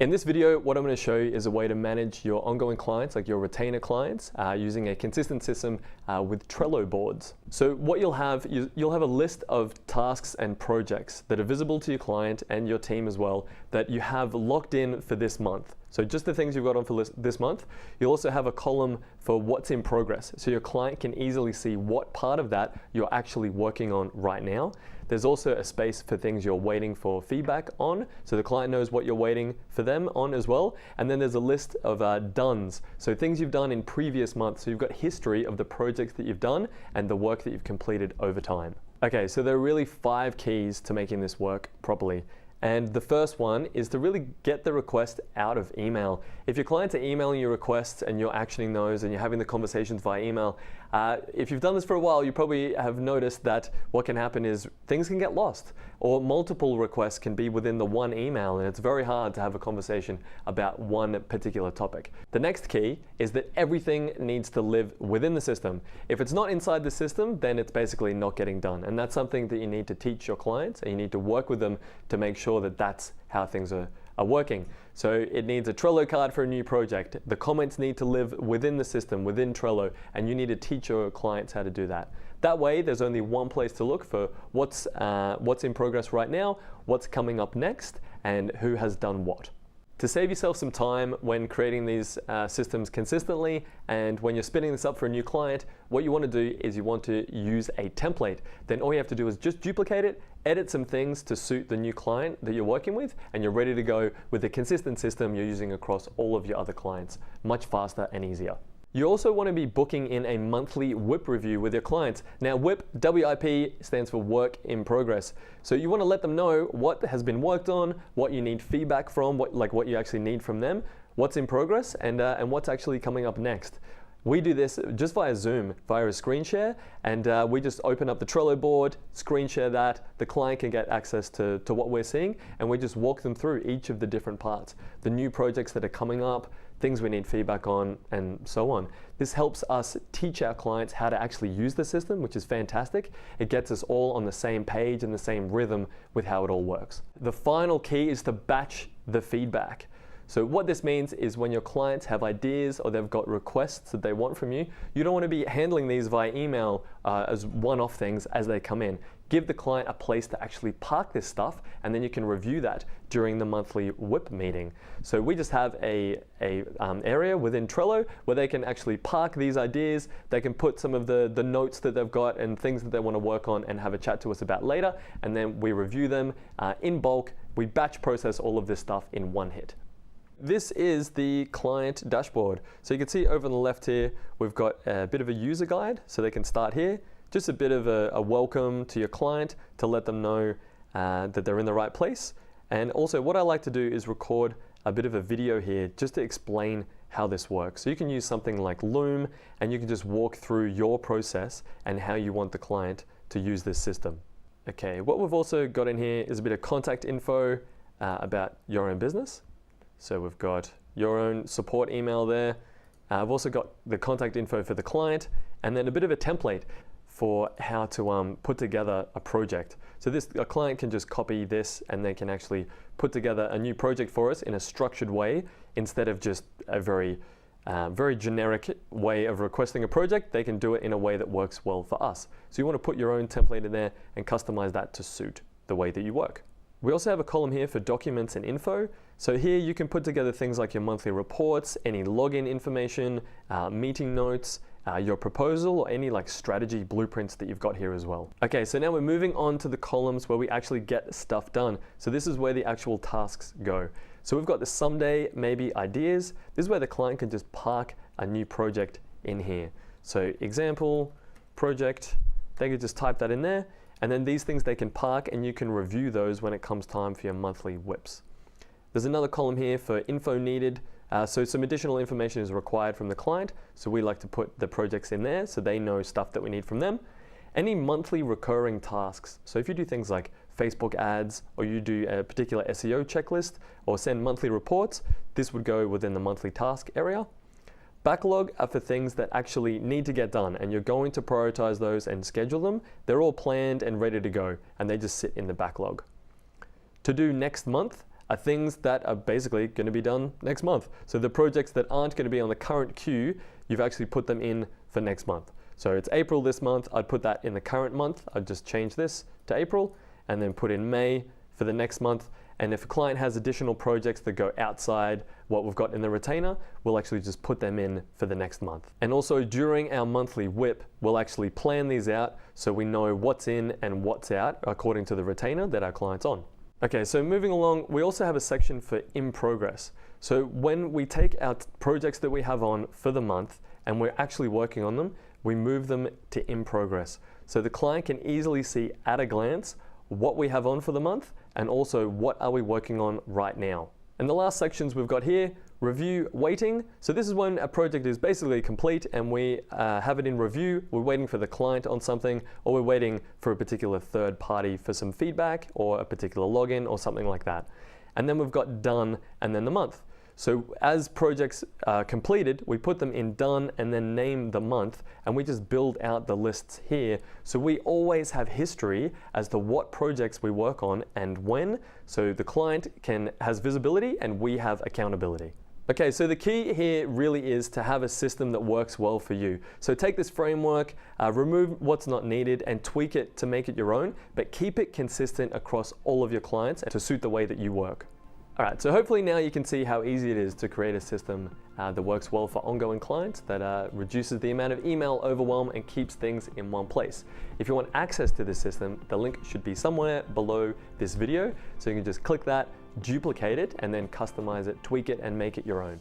In this video, what I'm going to show you is a way to manage your ongoing clients, like your retainer clients, using a consistent system with Trello boards. So what you'll have a list of tasks and projects that are visible to your client and your team as well that you have locked in for this month. So just the things you've got on for this month. You'll also have a column for what's in progress, so your client can easily see what part of that you're actually working on right now. There's also a space for things you're waiting for feedback on, so the client knows what you're waiting for them on as well. And then there's a list of dones, so things you've done in previous months. So you've got history of the projects that you've done and the work that you've completed over time. Okay, so there are really 5 keys to making this work properly. And the first one is to really get the request out of email. If your clients are emailing you requests and you're actioning those and you're having the conversations via email, if you've done this for a while, you probably have noticed that what can happen is things can get lost, or multiple requests can be within the one email, and it's very hard to have a conversation about one particular topic. The next key is that everything needs to live within the system. If it's not inside the system, then it's basically not getting done. And that's something that you need to teach your clients, and you need to work with them to make sure that that's how things are working. So it needs a Trello card for a new project. The comments need to live within the system, within Trello, and you need to teach your clients how to do that. That way, there's only one place to look for what's in progress right now, what's coming up next, and who has done what. To save yourself some time when creating these systems consistently, and when you're spinning this up for a new client, what you want to do is you want to use a template. Then all you have to do is just duplicate it, edit some things to suit the new client that you're working with, and you're ready to go with the consistent system you're using across all of your other clients, much faster and easier. You also want to be booking in a monthly WIP review with your clients. Now WIP, W-I-P, stands for work in progress. So you want to let them know what has been worked on, what you need feedback from, what you actually need from them, what's in progress, and what's actually coming up next. We do this just via Zoom, via a screen share, and we just open up the Trello board, screen share that, the client can get access to what we're seeing, and we just walk them through each of the different parts, the new projects that are coming up, things we need feedback on, and so on. This helps us teach our clients how to actually use the system, which is fantastic. It gets us all on the same page and the same rhythm with how it all works. The final key is to batch the feedback. So what this means is when your clients have ideas or they've got requests that they want from you, you don't want to be handling these via email as one-off things as they come in. Give the client a place to actually park this stuff, and then you can review that during the monthly WIP meeting. So we just have a area within Trello where they can actually park these ideas. They can put some of the notes that they've got and things that they want to work on and have a chat to us about later, and then we review them in bulk. We batch process all of this stuff in one hit. This is the client dashboard. So you can see over on the left here, we've got a bit of a user guide, so they can start here. Just a bit of a welcome to your client to let them know that they're in the right place. And also what I like to do is record a bit of a video here just to explain how this works. So you can use something like Loom, and you can just walk through your process and how you want the client to use this system. Okay, what we've also got in here is a bit of contact info about your own business. So we've got your own support email there. I've also got the contact info for the client, and then a bit of a template for how to put together a project. So a client can just copy this, and they can actually put together a new project for us in a structured way instead of just a very generic way of requesting a project. They can do it in a way that works well for us. So you want to put your own template in there and customize that to suit the way that you work. We also have a column here for documents and info. So here you can put together things like your monthly reports, any login information, meeting notes, your proposal, or any strategy blueprints that you've got here as well. Okay, so now we're moving on to the columns where we actually get stuff done. So this is where the actual tasks go. So we've got the someday maybe ideas. This is where the client can just park a new project in here. So example, project, they could just type that in there. And then these things they can park, and you can review those when it comes time for your monthly WIPs. There's another column here for info needed. So some additional information is required from the client. So we like to put the projects in there so they know stuff that we need from them. Any monthly recurring tasks. So if you do things like Facebook ads, or you do a particular SEO checklist, or send monthly reports, this would go within the monthly task area. Backlog are for things that actually need to get done, and you're going to prioritize those and schedule them. They're all planned and ready to go, and they just sit in the backlog. To do next month, are things that are basically going to be done next month. So the projects that aren't going to be on the current queue, you've actually put them in for next month. So it's April this month, I'd put that in the current month. I'd just change this to April and then put in May for the next month. And if a client has additional projects that go outside what we've got in the retainer, we'll actually just put them in for the next month. And also during our monthly WIP, we'll actually plan these out so we know what's in and what's out according to the retainer that our client's on. Okay, so moving along, we also have a section for in progress. So when we take our projects that we have on for the month and we're actually working on them, we move them to in progress. So the client can easily see at a glance what we have on for the month and also what are we working on right now. And the last sections we've got here, review, waiting. So this is when a project is basically complete and we have it in review. We're waiting for the client on something, or we're waiting for a particular third party for some feedback or a particular login or something like that. And then we've got done and then the month. So as projects are completed, we put them in done and then name the month, and we just build out the lists here. So we always have history as to what projects we work on and when, so the client has visibility and we have accountability. Okay, so the key here really is to have a system that works well for you. So take this framework, remove what's not needed and tweak it to make it your own, but keep it consistent across all of your clients to suit the way that you work. All right, so hopefully now you can see how easy it is to create a system that works well for ongoing clients, that reduces the amount of email overwhelm and keeps things in one place. If you want access to this system, the link should be somewhere below this video, so you can just click that, duplicate it, and then customize it, tweak it, and make it your own.